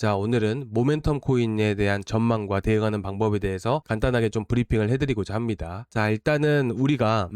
자, 오늘은 모멘텀 코인에 대한 전망과 대응하는 방법에 대해서 간단하게 좀 브리핑을 해드리고자 합니다. 자, 일단은 우리가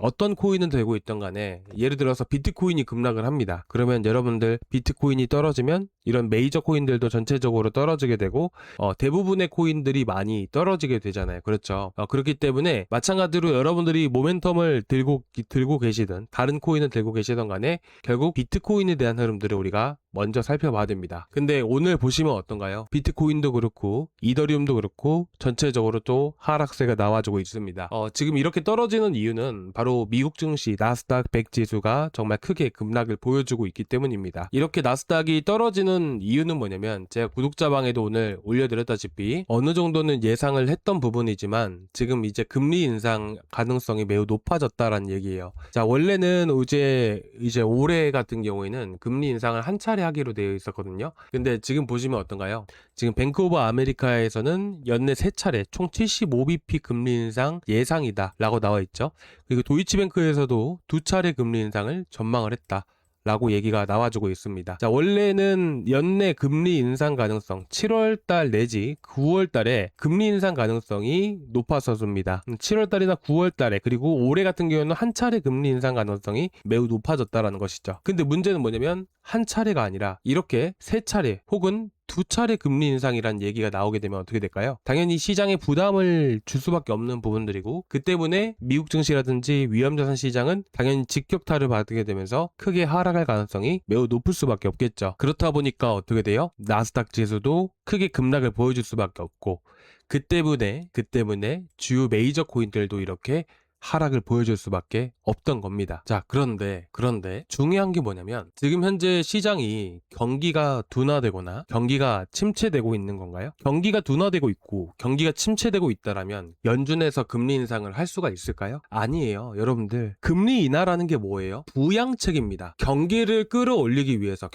어떤 코인은 되고 있던 간에 예를 들어서 비트코인이 급락을 합니다. 그러면 여러분들 비트코인이 떨어지면 이런 메이저 코인들도 전체적으로 떨어지게 되고 대부분의 코인들이 많이 떨어지게 되잖아요. 그렇죠. 그렇기 때문에 마찬가지로 여러분들이 모멘텀을 들고 계시든 다른 코인을 들고 계시던 간에 결국 비트코인에 대한 흐름들을 우리가 먼저 살펴봐야 됩니다. 근데 오늘 보시면 어떤가요? 비트코인도 그렇고 이더리움도 그렇고 전체적으로 또 하락세가 나와주고 있습니다. 지금 이렇게 떨어지는 이유는 바로 미국 증시 나스닥 100 지수가 정말 크게 급락을 보여주고 있기 때문입니다. 이렇게 나스닥이 떨어지는 이유는 뭐냐면 제가 구독자방에도 오늘 올려드렸다시피 어느 정도는 예상을 했던 부분이지만 지금 이제 금리 인상 가능성이 매우 높아졌다라는 얘기예요. 자, 원래는 이제 올해 같은 경우에는 금리 인상을 한 차례 하기로 되어 있었거든요. 근데 지금 보시면 어떤가요? 지금 뱅크 오브 아메리카에서는 연내 3차례 총 75bp 금리 인상 예상이다 라고 나와 있죠. 그리고 도이치뱅크에서도 2차례 금리 인상을 전망을 했다 라고 얘기가 나와주고 있습니다. 자, 원래는 연내 금리 인상 가능성 7월달 내지 9월달에 금리 인상 가능성이 높았었습니다. 7월달이나 9월달에 그리고 올해 같은 경우는 한 차례 금리 인상 가능성이 매우 높아졌다라는 것이죠. 근데 문제는 뭐냐면 한 차례가 아니라 이렇게 3차례 혹은 2차례 금리 인상이라는 얘기가 나오게 되면 어떻게 될까요? 당연히 시장에 부담을 줄 수밖에 없는 부분들이고 그 때문에 미국 증시라든지 위험자산 시장은 당연히 직격탄을 받게 되면서 크게 하락할 가능성이 매우 높을 수밖에 없겠죠. 그렇다 보니까 어떻게 돼요? 나스닥 지수도 크게 급락을 보여줄 수밖에 없고 그 때문에 주요 메이저 코인들도 이렇게 하락을 보여줄 수밖에 없던 겁니다. 자, 그런데 중요한 게 뭐냐면 지금 현재 시장이 경기가 둔화되거나 경기가 침체되고 있는 건가요? 경기가 둔화되고 있고 경기가 침체되고 있다라면 연준에서 금리 인상을 할 수가 있을까요? 아니에요. 여러분들, 금리 인하라는 게 뭐예요? 부양책입니다. 경기를 끌어올리기 위해서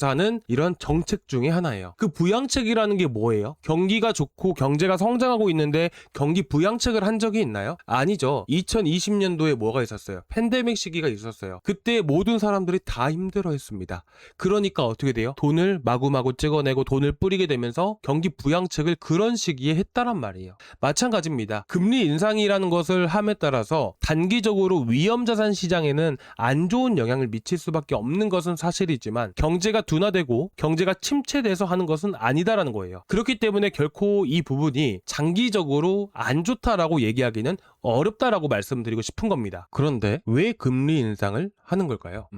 하는 이런 정책 중에 하나예요. 그 부양책이라는 게 뭐예요? 경기가 좋고 경제가 성장하고 있는데 경기 부양책을 한 적이 있나요? 아니죠. 2020년도에 뭐가 있었어요? 팬데믹 시기가 있었어요. 그때 모든 사람들이 다 힘들어했습니다. 그러니까 어떻게 돼요? 돈을 마구마구 찍어내고 돈을 뿌리게 되면서 경기 부양책을 그런 시기에 했다란 말이에요. 마찬가지입니다. 금리 인상이라는 것을 함에 따라서 단기적으로 위험자산 시장에는 안 좋은 영향을 미칠 수밖에 없는 것은 사실이지만 경제가 둔화되고 경제가 침체돼서 하는 것은 아니다라는 거예요. 그렇기 때문에 결코 이 부분이 장기적으로 안 좋다라고 얘기하기는 어렵다라고 말씀드리고 싶은 겁니다. 그런데 왜 금리 인상을 하는 걸까요?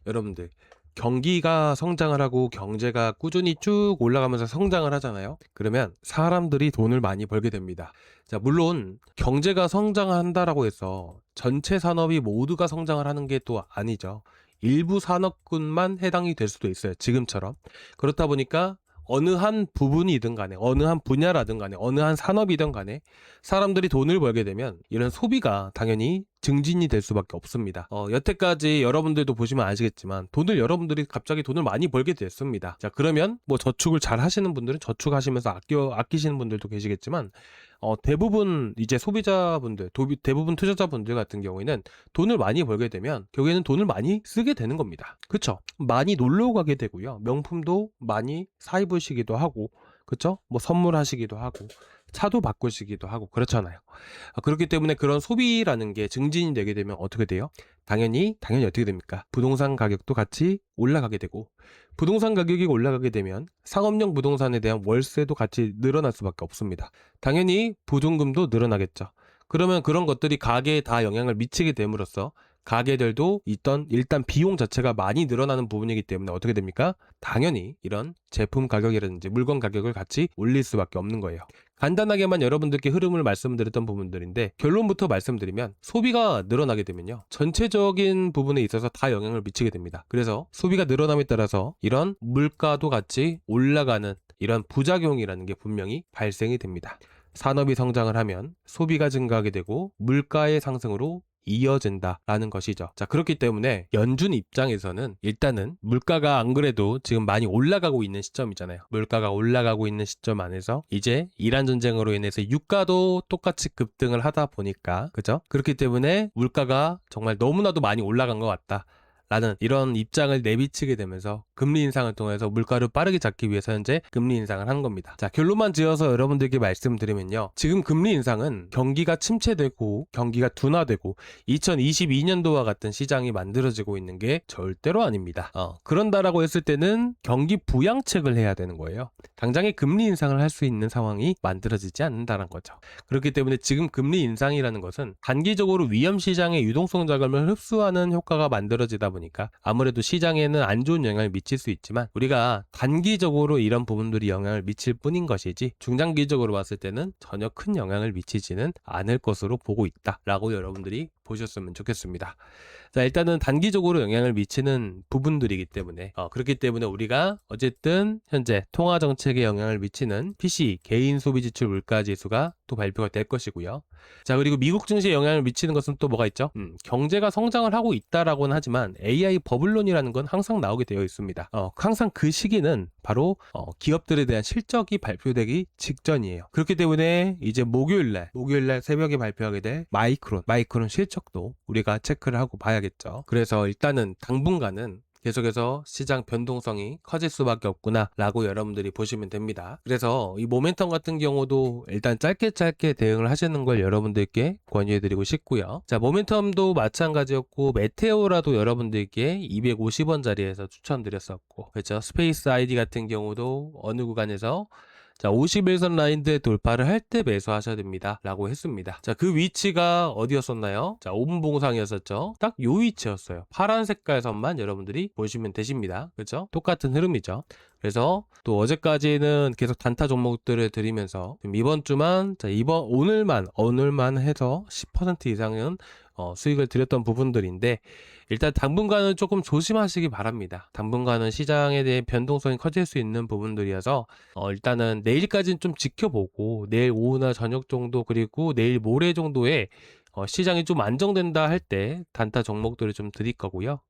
여러분들, 경기가 성장을 하고 경제가 꾸준히 쭉 올라가면서 성장을 하잖아요. 그러면 사람들이 돈을 많이 벌게 됩니다. 자, 물론 경제가 성장한다라고 해서 전체 산업이 모두가 성장을 하는 게 또 아니죠. 일부 산업군만 해당이 될 수도 있어요. 지금처럼. 그렇다 보니까 어느 한 부분이든 간에 어느 한 분야라든 간에 어느 한 산업이든 간에 사람들이 돈을 벌게 되면 이런 소비가 당연히 증진이 될 수밖에 없습니다. 여태까지 여러분들도 보시면 아시겠지만 여러분들이 갑자기 돈을 많이 벌게 됐습니다. 자, 그러면 뭐 저축을 잘 하시는 분들은 저축하시면서 아끼시는 분들도 계시겠지만 대부분 이제 소비자분들, 대부분 투자자분들 같은 경우에는 돈을 많이 벌게 되면 결국에는 돈을 많이 쓰게 되는 겁니다. 그쵸? 많이 놀러 가게 되고요. 명품도 많이 사 입으시기도 하고, 그쵸? 뭐 선물하시기도 하고, 차도 바꾸시기도 하고, 그렇잖아요. 그렇기 때문에 그런 소비라는 게 증진이 되게 되면 어떻게 돼요? 당연히 어떻게 됩니까? 부동산 가격도 같이 올라가게 되고, 부동산 가격이 올라가게 되면 상업용 부동산에 대한 월세도 같이 늘어날 수밖에 없습니다. 당연히 보증금도 늘어나겠죠. 그러면 그런 것들이 가계에 다 영향을 미치게 됨으로써 가게들도 일단 비용 자체가 많이 늘어나는 부분이기 때문에 어떻게 됩니까? 당연히 이런 제품 가격이라든지 물건 가격을 같이 올릴 수밖에 없는 거예요. 간단하게만 여러분들께 흐름을 말씀드렸던 부분들인데 결론부터 말씀드리면 소비가 늘어나게 되면요, 전체적인 부분에 있어서 다 영향을 미치게 됩니다. 그래서 소비가 늘어남에 따라서 이런 물가도 같이 올라가는 이런 부작용이라는 게 분명히 발생이 됩니다. 산업이 성장을 하면 소비가 증가하게 되고 물가의 상승으로 이어진다라는 것이죠. 자, 그렇기 때문에 연준 입장에서는 일단은 물가가 안 그래도 지금 많이 올라가고 있는 시점이잖아요. 물가가 올라가고 있는 시점 안에서 이제 이란 전쟁으로 인해서 유가도 똑같이 급등을 하다 보니까, 그죠? 그렇기 때문에 물가가 정말 너무나도 많이 올라간 것 같다 라는 이런 입장을 내비치게 되면서 금리 인상을 통해서 물가를 빠르게 잡기 위해서 현재 금리 인상을 한 겁니다. 자, 결론만 지어서 여러분들께 말씀드리면요. 지금 금리 인상은 경기가 침체되고 경기가 둔화되고 2022년도와 같은 시장이 만들어지고 있는 게 절대로 아닙니다. 그런다라고 했을 때는 경기 부양책을 해야 되는 거예요. 당장에 금리 인상을 할 수 있는 상황이 만들어지지 않는다는 거죠. 그렇기 때문에 지금 금리 인상이라는 것은 단기적으로 위험 시장의 유동성 자금을 흡수하는 효과가 만들어지다 보니까 아무래도 시장에는 안 좋은 영향을 미칠 수 있지만 우리가 단기적으로 이런 부분들이 영향을 미칠 뿐인 것이지 중장기적으로 봤을 때는 전혀 큰 영향을 미치지는 않을 것으로 보고 있다라고 여러분들이 보셨으면 좋겠습니다. 자, 일단은 단기적으로 영향을 미치는 부분들이기 때문에 그렇기 때문에 우리가 어쨌든 현재 통화 정책에 영향을 미치는 PCE 개인 소비 지출 물가 지수가 또 발표가 될 것이고요. 자, 그리고 미국 증시에 영향을 미치는 것은 또 뭐가 있죠? 경제가 성장을 하고 있다라고는 하지만 AI 버블론이라는 건 항상 나오게 되어 있습니다. 항상 그 시기는 바로 기업들에 대한 실적이 발표되기 직전이에요. 그렇기 때문에 이제 목요일날 새벽에 발표하게 될 마이크론 실적도 우리가 체크를 하고 봐야겠죠. 그래서 일단은 당분간은 계속해서 시장 변동성이 커질 수밖에 없구나 라고 여러분들이 보시면 됩니다. 그래서 이 모멘텀 같은 경우도 일단 짧게 대응을 하시는 걸 여러분들께 권유해드리고 싶고요. 자, 모멘텀도 마찬가지였고 메테오라도 여러분들께 250원 자리에서 추천드렸었고, 그렇죠. 스페이스 아이디 같은 경우도 어느 구간에서 자, 51선 라인들 돌파를 할 때 매수하셔야 됩니다 라고 했습니다. 자, 그 위치가 어디였었나요? 자, 5분 봉상이었었죠. 딱 요 위치였어요. 파란 색깔 선만 여러분들이 보시면 되십니다. 그렇죠? 똑같은 흐름이죠. 그래서 또 어제까지는 계속 단타 종목들을 드리면서 이번 주만 오늘만 해서 10% 이상은 수익을 드렸던 부분들인데, 일단 당분간은 조금 조심하시기 바랍니다. 당분간은 시장에 대해 변동성이 커질 수 있는 부분들이어서 일단은 내일까지는 좀 지켜보고 내일 오후나 저녁 정도 그리고 내일 모레 정도에 시장이 좀 안정된다 할 때 단타 종목들을 좀 드릴 거고요.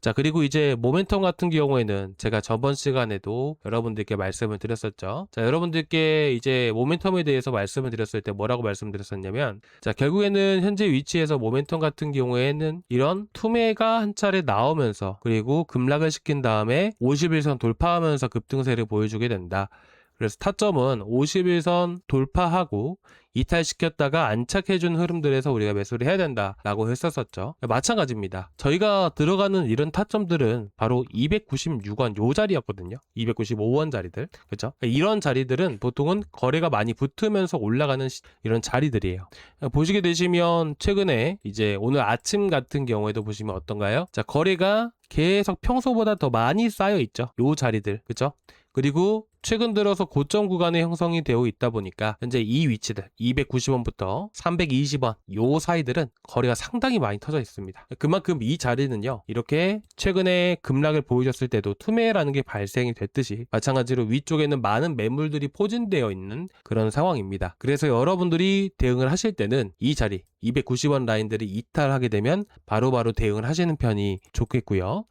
자, 그리고 이제 모멘텀 같은 경우에는 제가 저번 시간에도 여러분들께 말씀을 드렸었죠. 자, 여러분들께 이제 모멘텀에 대해서 말씀을 드렸을 때 뭐라고 말씀드렸었냐면, 자, 결국에는 현재 위치에서 모멘텀 같은 경우에는 이런 투매가 한 차례 나오면서 그리고 급락을 시킨 다음에 51선 돌파하면서 급등세를 보여주게 된다. 그래서 타점은 51선 돌파하고 이탈시켰다가 안착해준 흐름들에서 우리가 매수를 해야 된다라고 했었었죠. 마찬가지입니다. 저희가 들어가는 이런 타점들은 바로 296원 요 자리였거든요. 295원 자리들. 그렇죠? 이런 자리들은 보통은 거래가 많이 붙으면서 올라가는 이런 자리들이에요. 보시게 되시면 최근에 이제 오늘 아침 같은 경우에도 보시면 어떤가요? 자, 거래가 계속 평소보다 더 많이 쌓여 있죠. 요 자리들. 그렇죠? 그리고 최근 들어서 고점 구간에 형성이 되어 있다 보니까 현재 이 위치들 290원부터 320원 요 사이들은 거래가 상당히 많이 터져 있습니다. 그만큼 이 자리는요, 이렇게 최근에 급락을 보여줬을 때도 투매라는 게 발생이 됐듯이 마찬가지로 위쪽에는 많은 매물들이 포진되어 있는 그런 상황입니다. 그래서 여러분들이 대응을 하실 때는 이 자리 290원 라인들이 이탈하게 되면 바로바로 대응을 하시는 편이 좋겠고요.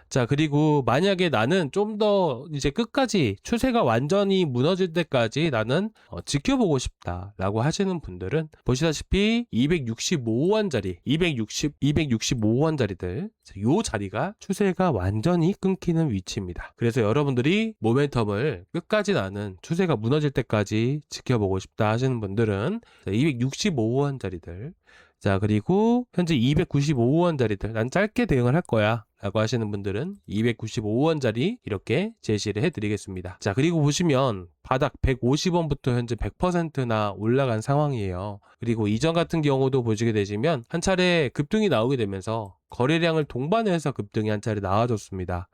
자, 그리고 만약에 나는 좀 더 이제 끝까지 추세가 완전히 무너질 때까지 나는 지켜보고 싶다라고 하시는 분들은 보시다시피 265원 자리, 265원 자리들, 요 자리가 추세가 완전히 끊기는 위치입니다. 그래서 여러분들이 모멘텀을 끝까지 나는 추세가 무너질 때까지 지켜보고 싶다 하시는 분들은 265원 자리들, 자, 그리고 현재 295원 자리들, 난 짧게 대응을 할 거야 라고 하시는 분들은 295원짜리 이렇게 제시를 해드리겠습니다. 자, 그리고 보시면 바닥 150원부터 현재 100%나 올라간 상황이에요. 그리고 이전 같은 경우도 보시게 되시면 한 차례 급등이 나오게 되면서 거래량을 동반해서 급등이 한 차례 나와줬습니다.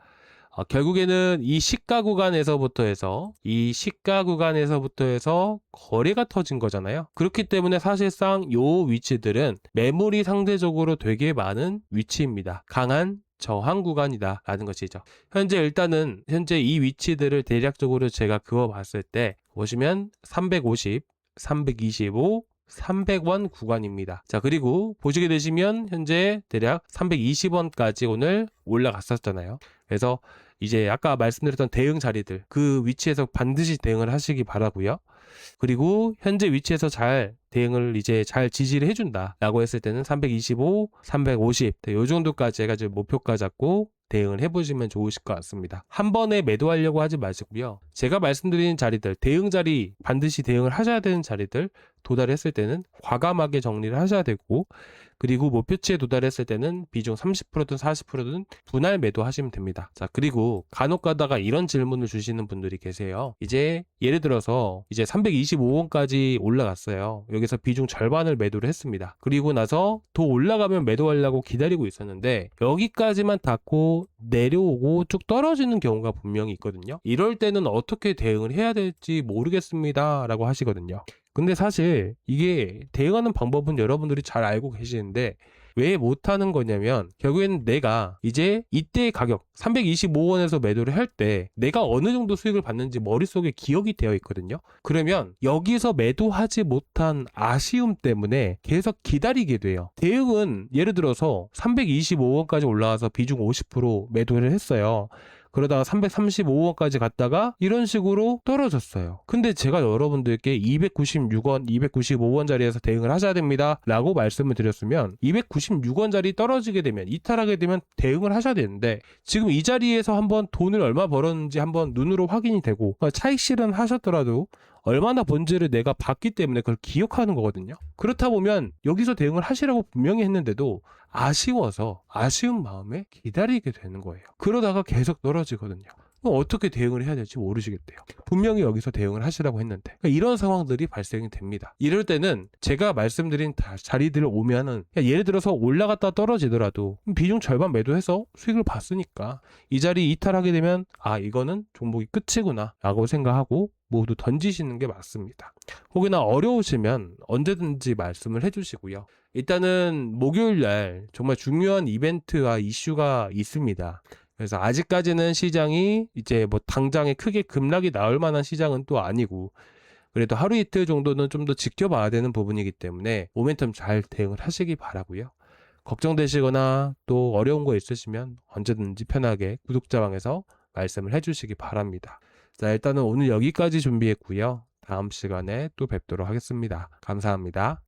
결국에는 이 시가 구간에서부터 해서 거래가 터진 거잖아요. 그렇기 때문에 사실상 요 위치들은 매물이 상대적으로 되게 많은 위치입니다. 강한 저항 구간이다 라는 것이죠. 현재 이 위치들을 대략적으로 제가 그어봤을 때 보시면 350, 325, 300원 구간입니다. 자, 그리고 보시게 되시면 현재 대략 320원까지 오늘 올라갔었잖아요. 그래서 이제 아까 말씀드렸던 대응 자리들 그 위치에서 반드시 대응을 하시기 바라고요. 그리고 현재 위치에서 잘 대응을 이제 잘 지지를 해준다 라고 했을 때는 325, 350 요 정도까지 해가지고 목표가 잡고 대응을 해보시면 좋으실 것 같습니다. 한 번에 매도하려고 하지 마시고요. 제가 말씀드린 자리들, 대응 자리 반드시 대응을 하셔야 되는 자리들 도달했을 때는 과감하게 정리를 하셔야 되고, 그리고 목표치에 도달했을 때는 비중 30%든 40%든 분할 매도하시면 됩니다. 자, 그리고 간혹 가다가 이런 질문을 주시는 분들이 계세요. 이제 예를 들어서 이제 325원까지 올라갔어요. 여기서 비중 절반을 매도를 했습니다. 그리고 나서 더 올라가면 매도하려고 기다리고 있었는데 여기까지만 닿고 내려오고 쭉 떨어지는 경우가 분명히 있거든요. 이럴 때는 어떻게 대응을 해야 될지 모르겠습니다 라고 하시거든요. 근데 사실 이게 대응하는 방법은 여러분들이 잘 알고 계시는데 왜 못하는 거냐면, 결국에는 내가 이제 이때의 가격 325원에서 매도를 할 때 내가 어느 정도 수익을 받는지 머릿속에 기억이 되어 있거든요. 그러면 여기서 매도하지 못한 아쉬움 때문에 계속 기다리게 돼요. 대응은 예를 들어서 325원까지 올라와서 비중 50% 매도를 했어요. 그러다가 335원까지 갔다가 이런 식으로 떨어졌어요. 근데 제가 여러분들께 296원, 295원짜리에서 대응을 하셔야 됩니다 라고 말씀을 드렸으면 296원짜리 떨어지게 되면, 이탈하게 되면 대응을 하셔야 되는데, 지금 이 자리에서 한번 돈을 얼마 벌었는지 한번 눈으로 확인이 되고 차익 실현 하셨더라도 얼마나 본질을 내가 봤기 때문에 그걸 기억하는 거거든요. 그렇다 보면 여기서 대응을 하시라고 분명히 했는데도 아쉬워서 아쉬운 마음에 기다리게 되는 거예요. 그러다가 계속 떨어지거든요. 그럼 어떻게 대응을 해야 될지 모르시겠대요. 분명히 여기서 대응을 하시라고 했는데. 그러니까 이런 상황들이 발생이 됩니다. 이럴 때는 제가 말씀드린 자리들을 오면은, 예를 들어서 올라갔다 떨어지더라도 비중 절반 매도해서 수익을 봤으니까 이 자리 이탈하게 되면 이거는 종목이 끝이구나 라고 생각하고 모두 던지시는 게 맞습니다. 혹여나 어려우시면 언제든지 말씀을 해주시고요. 일단은 목요일날 정말 중요한 이벤트와 이슈가 있습니다. 그래서 아직까지는 시장이 이제 뭐 당장에 크게 급락이 나올 만한 시장은 또 아니고, 그래도 하루 이틀 정도는 좀 더 지켜봐야 되는 부분이기 때문에 모멘텀 잘 대응을 하시기 바라고요. 걱정되시거나 또 어려운 거 있으시면 언제든지 편하게 구독자방에서 말씀을 해주시기 바랍니다. 자, 일단은 오늘 여기까지 준비했고요. 다음 시간에 또 뵙도록 하겠습니다. 감사합니다.